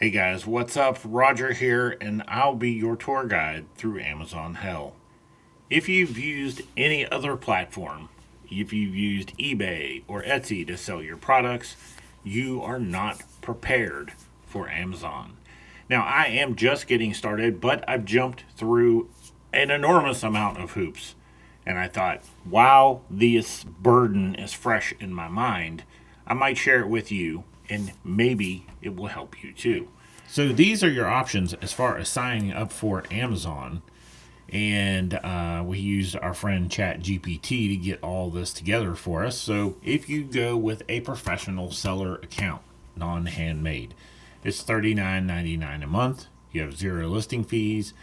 Hey guys, what's up? Roger here, and I'll be your tour guide through Amazon Hell. If you've used any other platform, if you've used eBay or Etsy to sell your products, you are not prepared for Amazon. Now, I am just getting started, but I've jumped through an enormous amount of hoops. And I thought, while this burden is fresh in my mind, I might share it with you, and maybe it will help you too. So these are your options as far as signing up for Amazon. And we used our friend ChatGPT to get all this together for us. So if you go with a professional seller account, non-handmade, it's $39.99 a month. You have zero listing fees.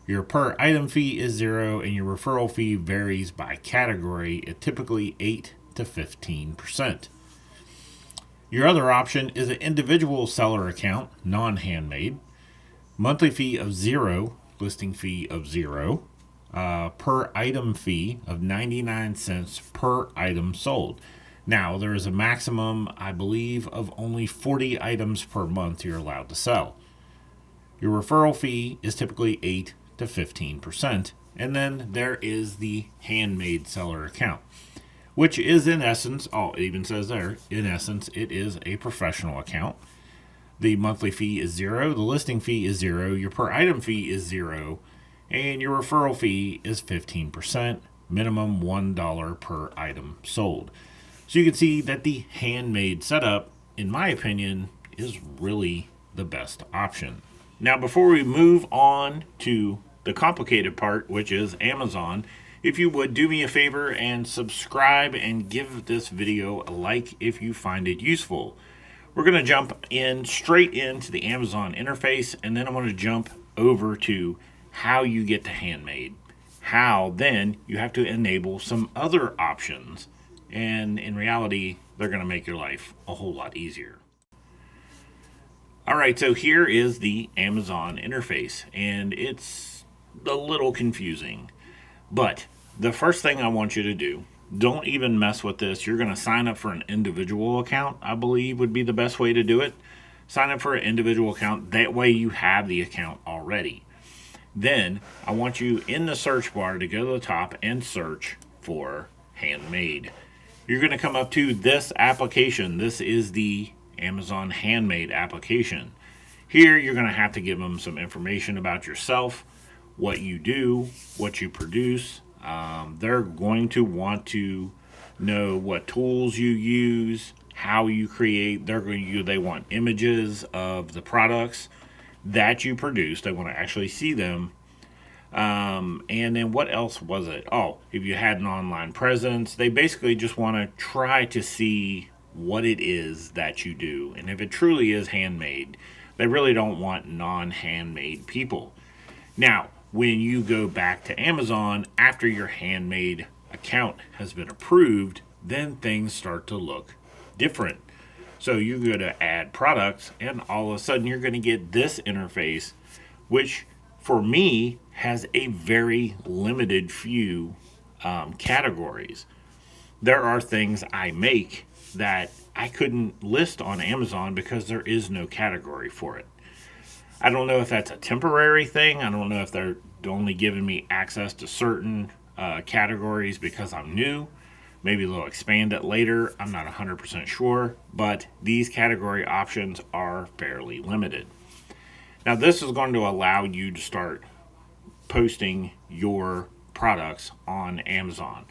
Your per item fee is zero, and your referral fee varies by category at typically 8 to 15%. Your other option is an individual seller account, non-handmade. Monthly fee of zero, listing fee of zero, per item fee of 99 cents per item sold. Now, there is a maximum, I believe, of only 40 items per month you're allowed to sell. Your referral fee is typically 8 to 15%. And then there is the handmade seller account, which is in essence, it even says there, in essence, it is a professional account. The monthly fee is zero, the listing fee is zero, your per item fee is zero, and your referral fee is 15%, minimum $1 per item sold. So you can see that the handmade setup, in my opinion, is really the best option. Now, before we move on to the complicated part, which is Amazon, if you would do me a favor and subscribe and give this video a like if you find it useful. We're going to jump in straight into the Amazon interface, and then I'm going to jump over to how you get to Handmade. How then you have to enable some other options, and in reality, they're going to make your life a whole lot easier. Alright, so here is the Amazon interface, and it's a little confusing. But the first thing I want you to do, don't even mess with this. You're going to sign up for an individual account, I believe would be the best way to do it. Sign up for an individual account. That way you have the account already. Then I want you in the search bar to go to the top and search for Handmade. You're going to come up to this application. This is the Amazon Handmade application. Here you're going to have to give them some information about yourself, what you do, what you produce. They're going to want to know what tools you use, how you create. They want images of the products that you produce. They want to actually see them. And then what else was it? Oh, if you had an online presence, they basically just want to try to see what it is that you do. And if it truly is handmade, they really don't want non-handmade people. Now, when you go back to Amazon after your handmade account has been approved, then things start to look different. So you go to add products, and all of a sudden you're going to get this interface, which for me has a very limited few categories. There are things I make that I couldn't list on Amazon because there is no category for it. I don't know if that's a temporary thing. I don't know if they're only giving me access to certain categories because I'm new. Maybe they'll expand it later. I'm not 100% sure, but these category options are fairly limited. Now, this is going to allow you to start posting your products on Amazon.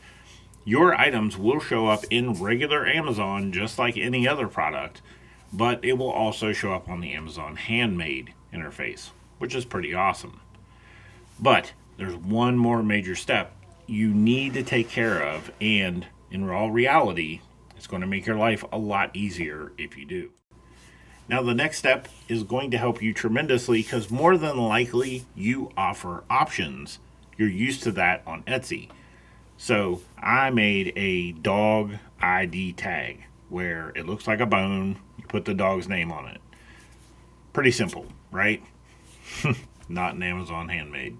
Your items will show up in regular Amazon just like any other product, but it will also show up on the Amazon Handmade interface, which is pretty awesome. But there's one more major step you need to take care of, and in all reality, it's going to make your life a lot easier if you do. Now, the next step is going to help you tremendously because more than likely you offer options. You're used to that on Etsy. So I made a dog ID tag where it looks like a bone. You put the dog's name on it. Pretty simple, right? Not an Amazon Handmade.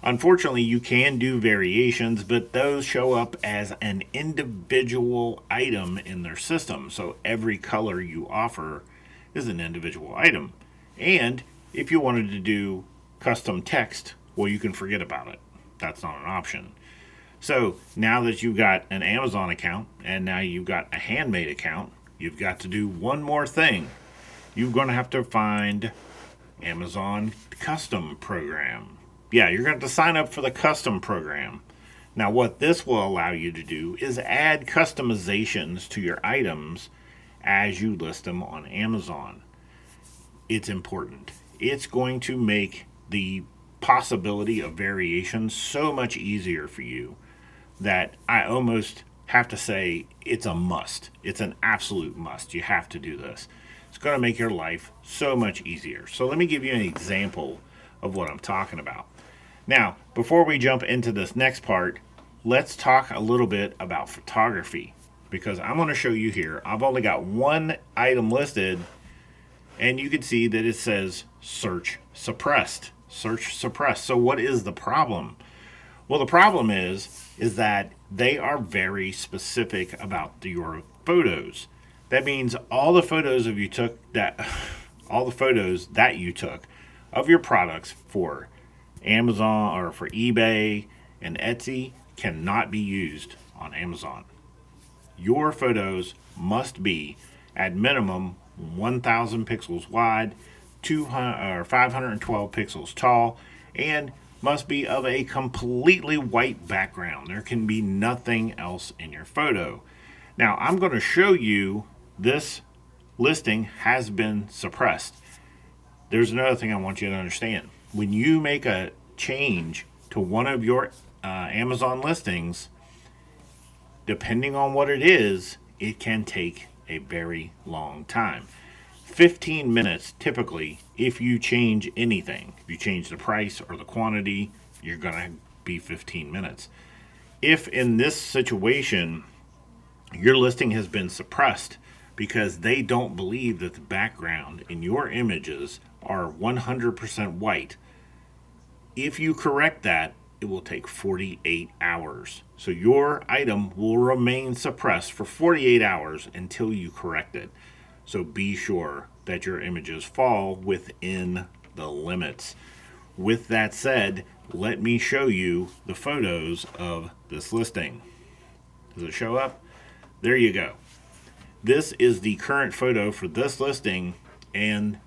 Unfortunately, you can do variations, but those show up as an individual item in their system. So every color you offer is an individual item. And if you wanted to do custom text, well, you can forget about it. That's not an option. So now that you've got an Amazon account and now you've got a Handmade account, you've got to do one more thing. You're going to have to find Amazon Custom Program. Yeah, you're going to have to sign up for the Custom Program. Now, what this will allow you to do is add customizations to your items as you list them on Amazon. It's important. It's going to make the possibility of variation so much easier for you that I almost have to say it's a must. It's an absolute must. You have to do this. It's going to make your life so much easier. So let me give you an example of what I'm talking about. Now, before we jump into this next part, let's talk a little bit about photography, because I'm going to show you here. I've only got one item listed, and you can see that it says search suppressed. Search suppressed. So what is the problem? Well, the problem is that they are very specific about your photos. That means all the photos of you took that all the photos that you took of your products for Amazon or for eBay and Etsy cannot be used on Amazon. Your photos must be at minimum 1,000 pixels wide, 200 or 512 pixels tall, and must be of a completely white background. There can be nothing else in your photo. Now, I'm going to show you this listing has been suppressed. There's another thing I want you to understand. When you make a change to one of your Amazon listings, depending on what it is, it can take a very long time. 15 minutes typically if you change anything. If you change the price or the quantity, you're going to be 15 minutes. If in this situation your listing has been suppressed because they don't believe that the background in your images are 100% white, if you correct that, it will take 48 hours. So your item will remain suppressed for 48 hours until you correct it. So be sure that your images fall within the limits. With that said, let me show you the photos of this listing. Does it show up? There you go. This is the current photo for this listing, and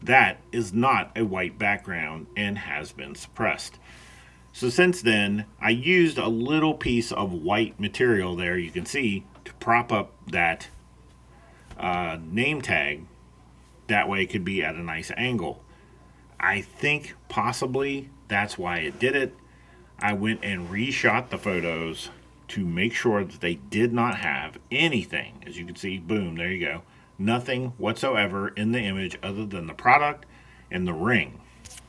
that is not a white background and has been suppressed. So since then, I used a little piece of white material there, you can see, to prop up that name tag. That way it could be at a nice angle. I think possibly that's why it did it. I went and reshot the photos to make sure that they did not have anything. As you can see, boom, there you go. Nothing whatsoever in the image other than the product and the ring.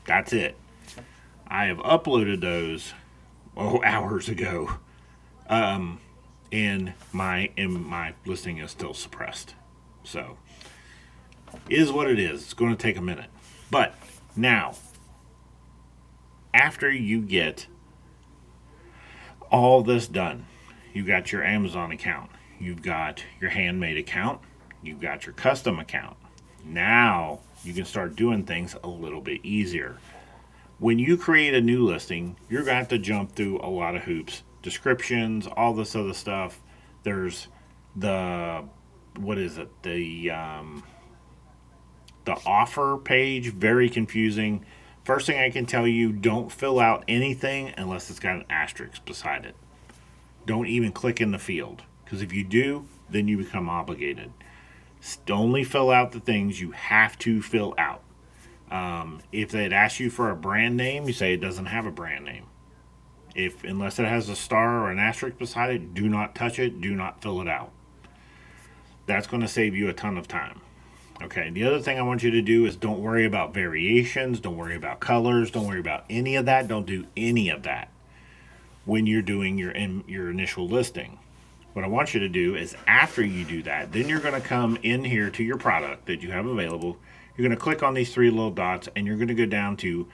That's it. I have uploaded those hours ago. And my listing is still suppressed. So, is what it is. It's going to take a minute. But now, after you get all this done, you've got your Amazon account, you've got your Handmade account, you've got your custom account. Now, you can start doing things a little bit easier. When you create a new listing, you're going to have to jump through a lot of hoops. Descriptions, all this other stuff. There's the offer page, very confusing. First thing I can tell you, don't fill out anything unless it's got an asterisk beside it. Don't even click in the field, because if you do, then you become obligated. Only fill out the things you have to fill out. If they'd ask you for a brand name, you say it doesn't have a brand name. Unless it has a star or an asterisk beside it, do not touch it, do not fill it out. That's going to save you a ton of time. Okay, the other thing I want you to do is don't worry about variations, don't worry about colors, don't worry about any of that. Don't do any of that when you're doing your initial listing. What I want you to do is after you do that, then you're going to come in here to your product that you have available. You're going to click on these three little dots and you're going to go down to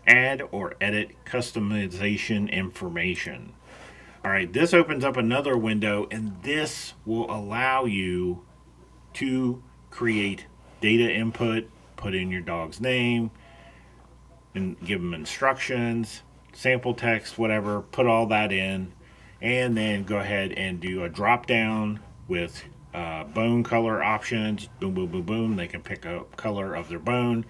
add or edit customization information. All right, this opens up another window, and this will allow you to create data input, put in your dog's name, and give them instructions, sample text, whatever, put all that in, and then go ahead and do a drop down with bone color options. Boom, boom, boom, boom. They can pick a color of their bone.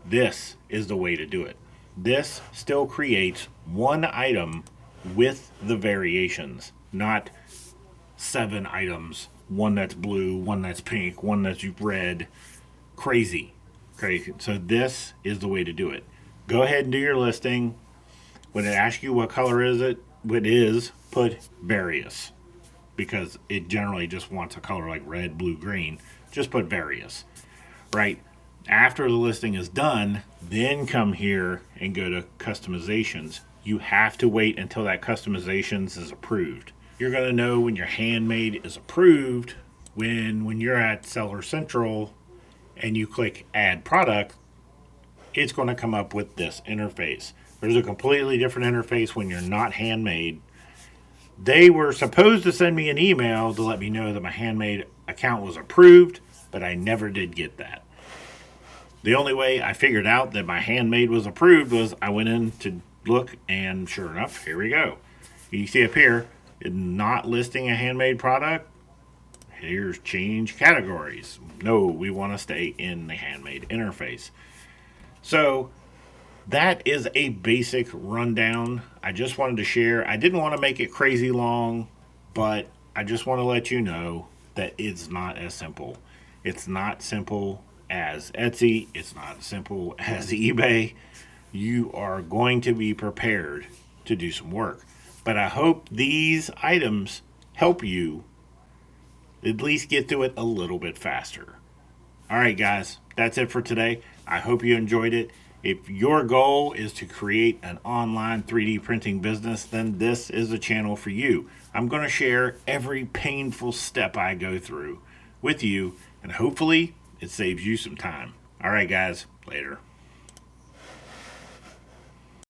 This is the way to do it. This still creates one item with the variations, not 7 items. One that's blue, one that's pink, one that's red. Crazy. Crazy. So this is the way to do it. Go ahead and do your listing. When it asks you what color is it, put various, because it generally just wants a color like red, blue, green. Just put various, right? After the listing is done, then come here and go to customizations. You have to wait until that customizations is approved. You're going to know when your Handmade is approved when you're at Seller Central and you click add product. It's going to come up with this interface. There's a completely different interface when you're not Handmade. They were supposed to send me an email to let me know that my Handmade account was approved, but I never did get that. The only way I figured out that my Handmade was approved was I went in to look, and sure enough, here we go. You see up here, not listing a Handmade product. Here's change categories. No, we want to stay in the Handmade interface. So that is a basic rundown. I just wanted to share. I didn't want to make it crazy long, but I just want to let you know that it's not as simple. It's not simple as Etsy. It's not as simple as eBay. You are going to be prepared to do some work. But I hope these items help you at least get through it a little bit faster. All right, guys, that's it for today. I hope you enjoyed it. If your goal is to create an online 3D printing business, then this is a channel for you. I'm going to share every painful step I go through with you, and hopefully it saves you some time. All right, guys, later.